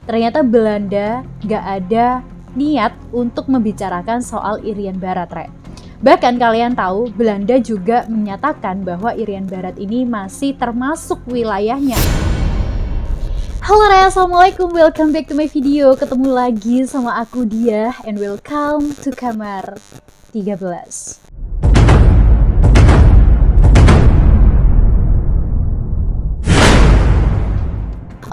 ternyata Belanda gak ada niat untuk membicarakan soal Irian Barat, Rek. Bahkan kalian tahu, Belanda juga menyatakan bahwa Irian Barat ini masih termasuk wilayahnya. Halo Rek, assalamualaikum, welcome back to my video. Ketemu lagi sama aku Dia, and welcome to Kamar 13.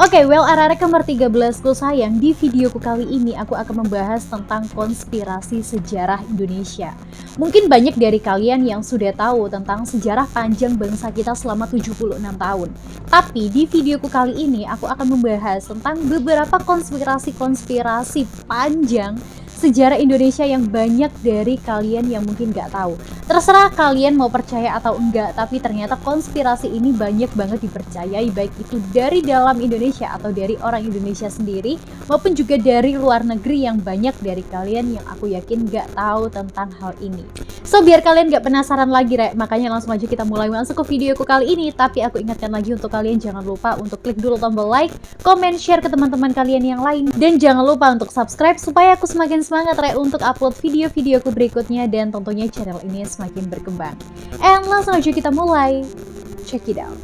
Oke, arek-arek Kamar 13 ku sayang, di videoku kali ini aku akan membahas tentang konspirasi sejarah Indonesia. Mungkin banyak dari kalian yang sudah tahu tentang sejarah panjang bangsa kita selama 76 tahun. Tapi di videoku kali ini aku akan membahas tentang beberapa konspirasi panjang sejarah Indonesia yang banyak dari kalian yang mungkin nggak tahu. Terserah kalian mau percaya atau enggak, tapi ternyata konspirasi ini banyak banget dipercayai, baik itu dari dalam Indonesia atau dari orang Indonesia sendiri, maupun juga dari luar negeri yang banyak dari kalian yang aku yakin nggak tahu tentang hal ini. So, biar kalian nggak penasaran lagi, Rek, makanya langsung aja kita mulai masuk ke videoku kali ini. Tapi aku ingatkan lagi untuk kalian, jangan lupa untuk klik dulu tombol like, comment, share ke teman-teman kalian yang lain, dan jangan lupa untuk subscribe supaya aku semakin semangat, Rek, untuk upload video-videoku berikutnya dan tentunya channel ini semakin berkembang. And langsung aja kita mulai. Check it out.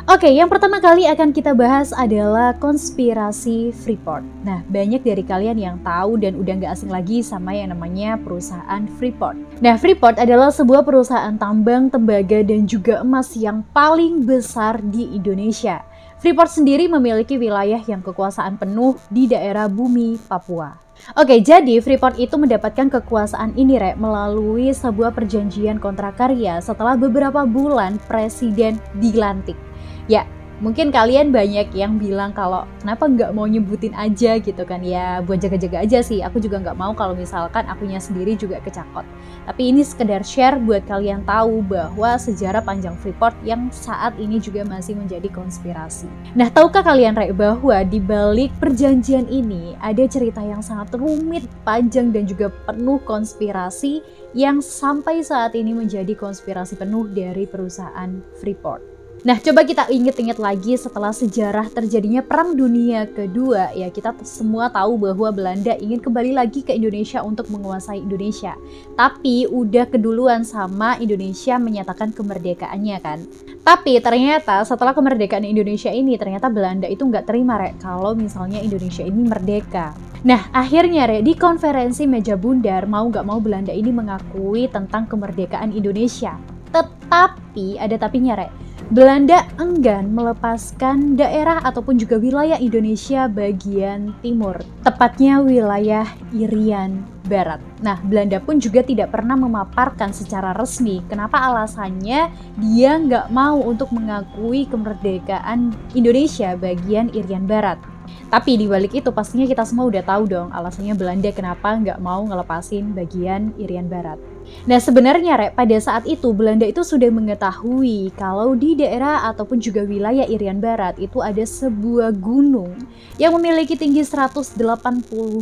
Oke, yang pertama kali akan kita bahas adalah konspirasi Freeport. Nah, banyak dari kalian yang tahu dan udah nggak asing lagi sama yang namanya perusahaan Freeport. Nah, Freeport adalah sebuah perusahaan tambang, tembaga, dan juga emas yang paling besar di Indonesia. Freeport sendiri memiliki wilayah yang kekuasaan penuh di daerah bumi Papua. Oke, jadi Freeport itu mendapatkan kekuasaan ini, Rek, melalui sebuah perjanjian kontrak karya setelah beberapa bulan presiden dilantik. Ya, mungkin kalian banyak yang bilang kalau kenapa nggak mau nyebutin aja gitu kan, ya buat jaga-jaga aja sih. Aku juga nggak mau kalau misalkan akunya sendiri juga kecakot. Tapi ini sekedar share buat kalian tahu bahwa sejarah panjang Freeport yang saat ini juga masih menjadi konspirasi. Nah, tahukah kalian, Rek, bahwa di balik perjanjian ini ada cerita yang sangat rumit, panjang, dan juga penuh konspirasi yang sampai saat ini menjadi konspirasi penuh dari perusahaan Freeport. Nah, coba kita inget-inget lagi setelah sejarah terjadinya Perang Dunia Kedua, ya kita semua tahu bahwa Belanda ingin kembali lagi ke Indonesia untuk menguasai Indonesia. Tapi udah keduluan sama Indonesia menyatakan kemerdekaannya kan. Tapi ternyata setelah kemerdekaan Indonesia ini, ternyata Belanda itu nggak terima, Rek, kalau misalnya Indonesia ini merdeka. Nah, akhirnya, Rek, di konferensi meja bundar, mau nggak mau Belanda ini mengakui tentang kemerdekaan Indonesia. Tetapi, ada tapinya, Rek. Belanda enggan melepaskan daerah ataupun juga wilayah Indonesia bagian timur, tepatnya wilayah Irian Barat. Nah, Belanda pun juga tidak pernah memaparkan secara resmi kenapa alasannya dia nggak mau untuk mengakui kemerdekaan Indonesia bagian Irian Barat. Tapi di balik itu pastinya kita semua udah tahu dong alasannya Belanda kenapa nggak mau ngelepasin bagian Irian Barat. Nah, sebenarnya, Rek, pada saat itu Belanda itu sudah mengetahui kalau di daerah ataupun juga wilayah Irian Barat itu ada sebuah gunung yang memiliki tinggi 180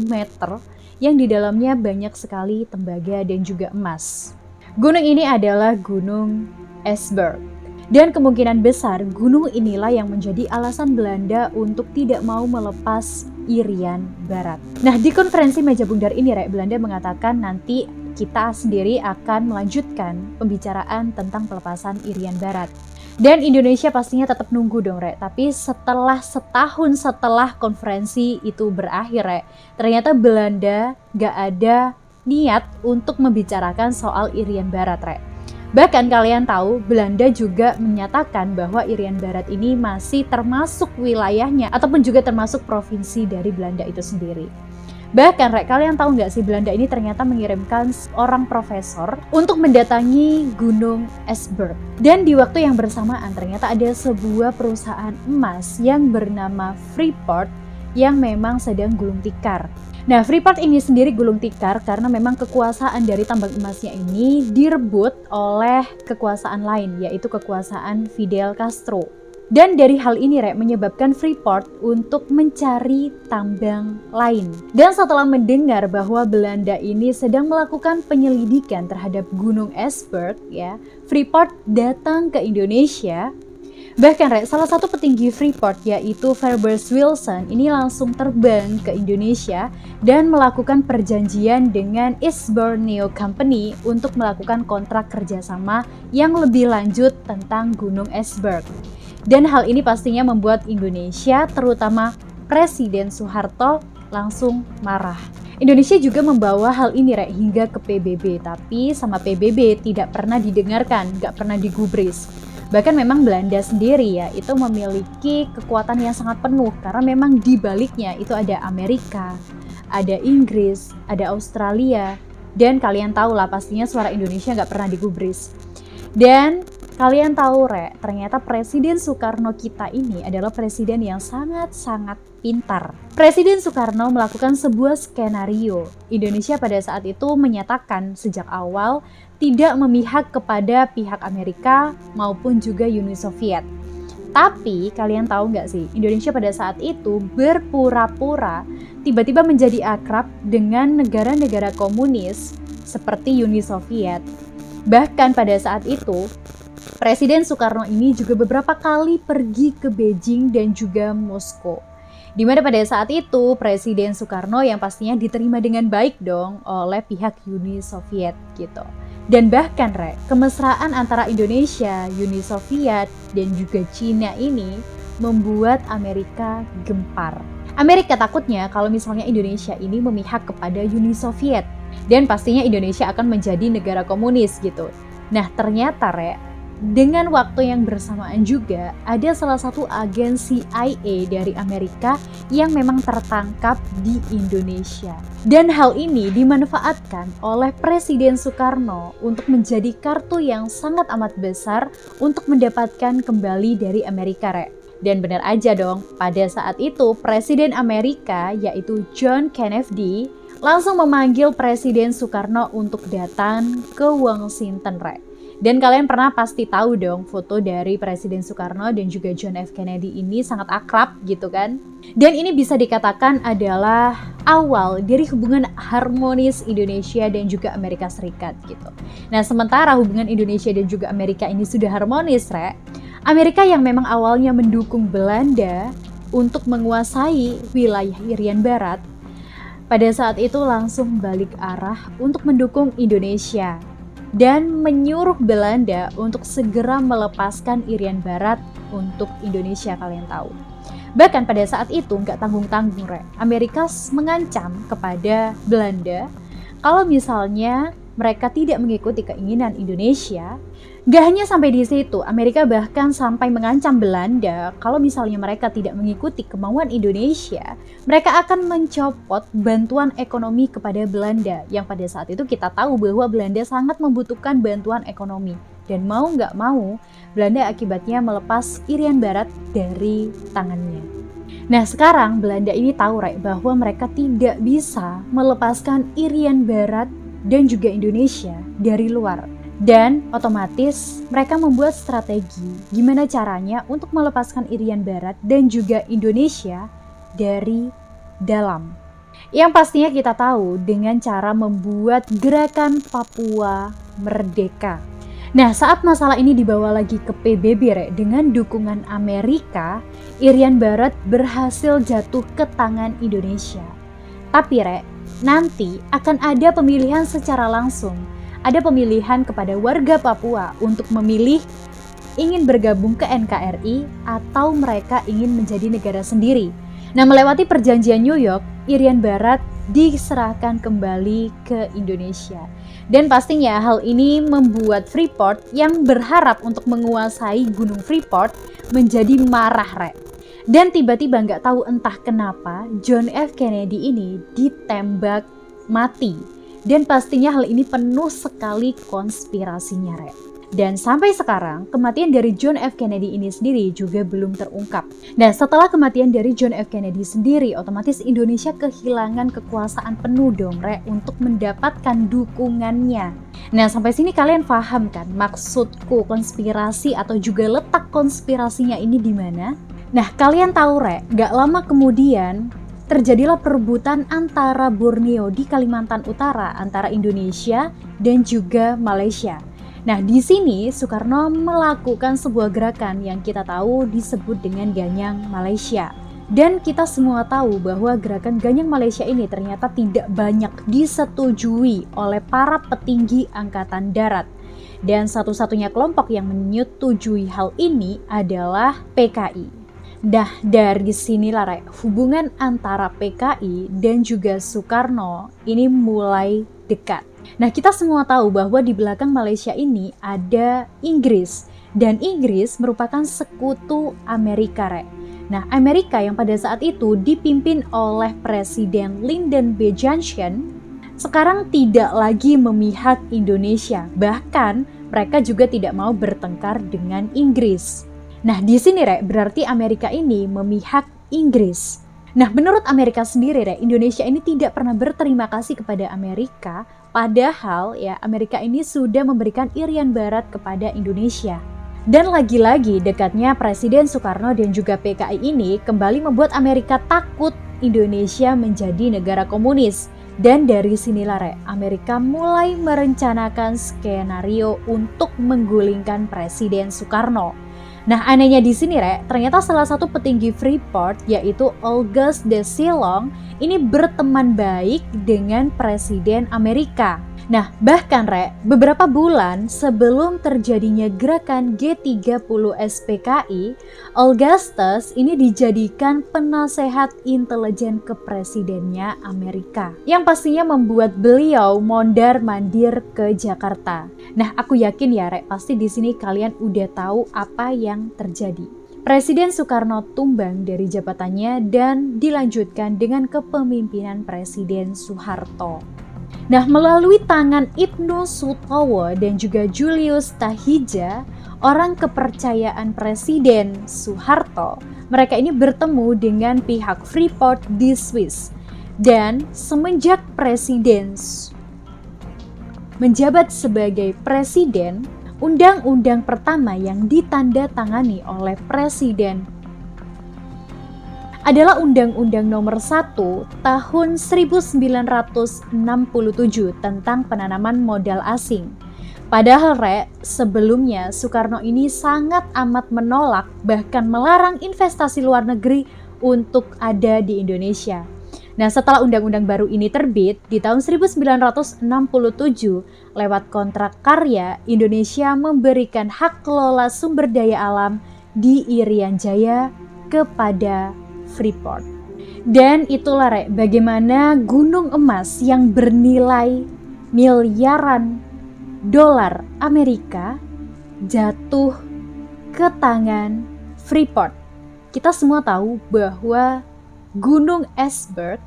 meter yang di dalamnya banyak sekali tembaga dan juga emas. Gunung ini adalah Gunung Esberg. Dan kemungkinan besar gunung inilah yang menjadi alasan Belanda untuk tidak mau melepas Irian Barat. Nah, di konferensi meja bundar ini, Rek, Belanda mengatakan nanti kita sendiri akan melanjutkan pembicaraan tentang pelepasan Irian Barat. Dan Indonesia pastinya tetap nunggu dong, Rek. Tapi setelah setahun setelah konferensi itu berakhir, Rek, ternyata Belanda gak ada niat untuk membicarakan soal Irian Barat, Rek. Bahkan kalian tahu, Belanda juga menyatakan bahwa Irian Barat ini masih termasuk wilayahnya ataupun juga termasuk provinsi dari Belanda itu sendiri. Bahkan, Rek, kalian tahu nggak sih Belanda ini ternyata mengirimkan seorang profesor untuk mendatangi Gunung Esberg. Dan di waktu yang bersamaan ternyata ada sebuah perusahaan emas yang bernama Freeport yang memang sedang gulung tikar. Nah, Freeport ini sendiri gulung tikar karena memang kekuasaan dari tambang emasnya ini direbut oleh kekuasaan lain, yaitu kekuasaan Fidel Castro. Dan dari hal ini, Rek, menyebabkan Freeport untuk mencari tambang lain. Dan setelah mendengar bahwa Belanda ini sedang melakukan penyelidikan terhadap Gunung Esberg, ya, Freeport datang ke Indonesia Bahkan Rek, salah satu petinggi Freeport yaitu Fairbanks Wilson ini langsung terbang ke Indonesia dan melakukan perjanjian dengan East Borneo Company untuk melakukan kontrak kerjasama yang lebih lanjut tentang Gunung Esberg. Dan hal ini pastinya membuat Indonesia, terutama Presiden Soeharto, langsung marah. Indonesia juga membawa hal ini Rek hingga ke PBB, tapi sama PBB tidak pernah didengarkan, nggak pernah digubris. Bahkan memang Belanda sendiri ya itu memiliki kekuatan yang sangat penuh karena memang di baliknya itu ada Amerika, ada Inggris, ada Australia, dan kalian tahu lah pastinya suara Indonesia nggak pernah digubris. Dan kalian tahu Rek, ternyata Presiden Soekarno kita ini adalah presiden yang sangat-sangat pintar. Presiden Soekarno melakukan sebuah skenario. Indonesia pada saat itu menyatakan sejak awal tidak memihak kepada pihak Amerika maupun juga Uni Soviet. Tapi kalian tahu nggak sih, Indonesia pada saat itu berpura-pura tiba-tiba menjadi akrab dengan negara-negara komunis seperti Uni Soviet. Bahkan pada saat itu, Presiden Soekarno ini juga beberapa kali pergi ke Beijing dan juga Moskow. Di mana pada saat itu Presiden Soekarno yang pastinya diterima dengan baik dong oleh pihak Uni Soviet gitu. Dan bahkan Rek, kemesraan antara Indonesia, Uni Soviet, dan juga Cina ini membuat Amerika gempar. Amerika takutnya kalau misalnya Indonesia ini memihak kepada Uni Soviet. Dan pastinya Indonesia akan menjadi negara komunis gitu. Nah ternyata Rek, dengan waktu yang bersamaan juga ada salah satu agen CIA dari Amerika yang memang tertangkap di Indonesia. Dan hal ini dimanfaatkan oleh Presiden Soekarno untuk menjadi kartu yang sangat amat besar untuk mendapatkan kembali dari Amerika Rek. Dan benar aja dong, pada saat itu Presiden Amerika yaitu John Kennedy langsung memanggil Presiden Soekarno untuk datang ke Washington Rek. Dan kalian pernah pasti tahu dong foto dari Presiden Soekarno dan juga John F. Kennedy ini sangat akrab gitu kan. Dan ini bisa dikatakan adalah awal dari hubungan harmonis Indonesia dan juga Amerika Serikat gitu. Nah sementara hubungan Indonesia dan juga Amerika ini sudah harmonis Rek, Amerika yang memang awalnya mendukung Belanda untuk menguasai wilayah Irian Barat, pada saat itu langsung balik arah untuk mendukung Indonesia dan menyuruh Belanda untuk segera melepaskan Irian Barat untuk Indonesia kalian tahu. Bahkan pada saat itu nggak tanggung-tanggung Rek, Amerika mengancam kepada Belanda kalau misalnya mereka tidak mengikuti keinginan Indonesia. Gak hanya sampai di situ, Amerika bahkan sampai mengancam Belanda kalau misalnya mereka tidak mengikuti kemauan Indonesia, mereka akan mencopot bantuan ekonomi kepada Belanda, yang pada saat itu kita tahu bahwa Belanda sangat membutuhkan bantuan ekonomi. Dan mau gak mau, Belanda akibatnya melepas Irian Barat dari tangannya. Nah sekarang Belanda ini tahu Rek, bahwa mereka tidak bisa melepaskan Irian Barat dan juga Indonesia dari luar. Dan otomatis mereka membuat strategi gimana caranya untuk melepaskan Irian Barat dan juga Indonesia dari dalam. Yang pastinya kita tahu dengan cara membuat gerakan Papua Merdeka. Nah saat masalah ini dibawa lagi ke PBB Rek, dengan dukungan Amerika, Irian Barat berhasil jatuh ke tangan Indonesia. Tapi Rek, nanti akan ada pemilihan secara langsung. Ada pemilihan kepada warga Papua untuk memilih ingin bergabung ke NKRI atau mereka ingin menjadi negara sendiri. Nah, melewati perjanjian New York, Irian Barat diserahkan kembali ke Indonesia. Dan pastinya hal ini membuat Freeport yang berharap untuk menguasai Gunung Freeport menjadi marah Rek. Dan tiba-tiba nggak tahu entah kenapa John F. Kennedy ini ditembak mati. Dan pastinya hal ini penuh sekali konspirasinya Rek. Dan sampai sekarang kematian dari John F. Kennedy ini sendiri juga belum terungkap. Dan setelah kematian dari John F. Kennedy sendiri, otomatis Indonesia kehilangan kekuasaan penuh dong Rek untuk mendapatkan dukungannya. Nah sampai sini kalian paham kan maksudku konspirasi atau juga letak konspirasinya ini di mana? Nah kalian tahu Rek, gak lama kemudian terjadilah perebutan antara Borneo di Kalimantan Utara antara Indonesia dan juga Malaysia. Nah, di sini Soekarno melakukan sebuah gerakan yang kita tahu disebut dengan Ganyang Malaysia. Dan kita semua tahu bahwa gerakan Ganyang Malaysia ini ternyata tidak banyak disetujui oleh para petinggi Angkatan Darat. Dan satu-satunya kelompok yang menyetujui hal ini adalah PKI. Nah, dari sinilah hubungan antara PKI dan juga Soekarno ini mulai dekat. Nah, kita semua tahu bahwa di belakang Malaysia ini ada Inggris. Dan Inggris merupakan sekutu Amerika, Nah, Amerika yang pada saat itu dipimpin oleh Presiden Lyndon B. Johnson, sekarang tidak lagi memihak Indonesia. Bahkan, mereka juga tidak mau bertengkar dengan Inggris. Nah, di sini, berarti Amerika ini memihak Inggris. Nah, menurut Amerika sendiri, Indonesia ini tidak pernah berterima kasih kepada Amerika, padahal ya Amerika ini sudah memberikan Irian Barat kepada Indonesia. Dan lagi-lagi dekatnya Presiden Soekarno dan juga PKI ini kembali membuat Amerika takut Indonesia menjadi negara komunis. Dan dari sinilah Amerika mulai merencanakan skenario untuk menggulingkan Presiden Soekarno. Nah, anehnya di sini, ternyata salah satu petinggi Freeport, yaitu August de Silong, ini berteman baik dengan Presiden Amerika. Nah, bahkan, beberapa bulan sebelum terjadinya gerakan G30 SPKI, Augustus ini dijadikan penasehat intelijen kepresidennya Amerika, yang pastinya membuat beliau mondar-mandir ke Jakarta. Nah, aku yakin ya, pasti di sini kalian udah tahu apa yang terjadi. Presiden Soekarno tumbang dari jabatannya dan dilanjutkan dengan kepemimpinan Presiden Soeharto. Nah, melalui tangan Ibnu Sutowo dan juga Julius Tahija, orang kepercayaan Presiden Soeharto, mereka ini bertemu dengan pihak Freeport di Swiss. Dan semenjak Presiden menjabat sebagai presiden, undang-undang pertama yang ditandatangani oleh Presiden adalah Undang-Undang Nomor 1 Tahun 1967 tentang penanaman modal asing. Padahal sebelumnya Soekarno ini sangat amat menolak bahkan melarang investasi luar negeri untuk ada di Indonesia. Nah, setelah undang-undang baru ini terbit di tahun 1967, lewat kontrak karya, Indonesia memberikan hak kelola sumber daya alam di Irian Jaya kepada Freeport. Dan itulah bagaimana gunung emas yang bernilai miliaran dolar Amerika jatuh ke tangan Freeport. Kita semua tahu bahwa Gunung Esberg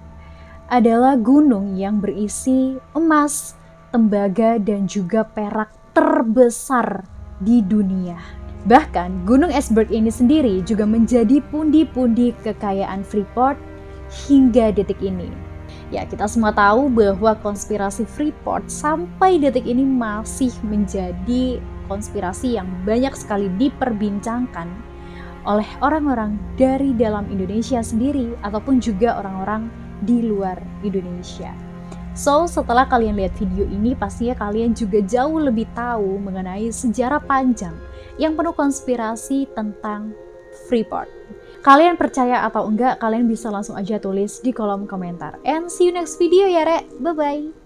adalah gunung yang berisi emas, tembaga, dan juga perak terbesar di dunia. Bahkan Gunung Esberg ini sendiri juga menjadi pundi-pundi kekayaan Freeport hingga detik ini. Ya, kita semua tahu bahwa konspirasi Freeport sampai detik ini masih menjadi konspirasi yang banyak sekali diperbincangkan oleh orang-orang dari dalam Indonesia sendiri ataupun juga orang-orang di luar Indonesia. So, setelah kalian lihat video ini, pastinya kalian juga jauh lebih tahu mengenai sejarah panjang yang penuh konspirasi tentang Freeport. Kalian percaya atau enggak, kalian bisa langsung aja tulis di kolom komentar. And see you next video ya, Bye-bye!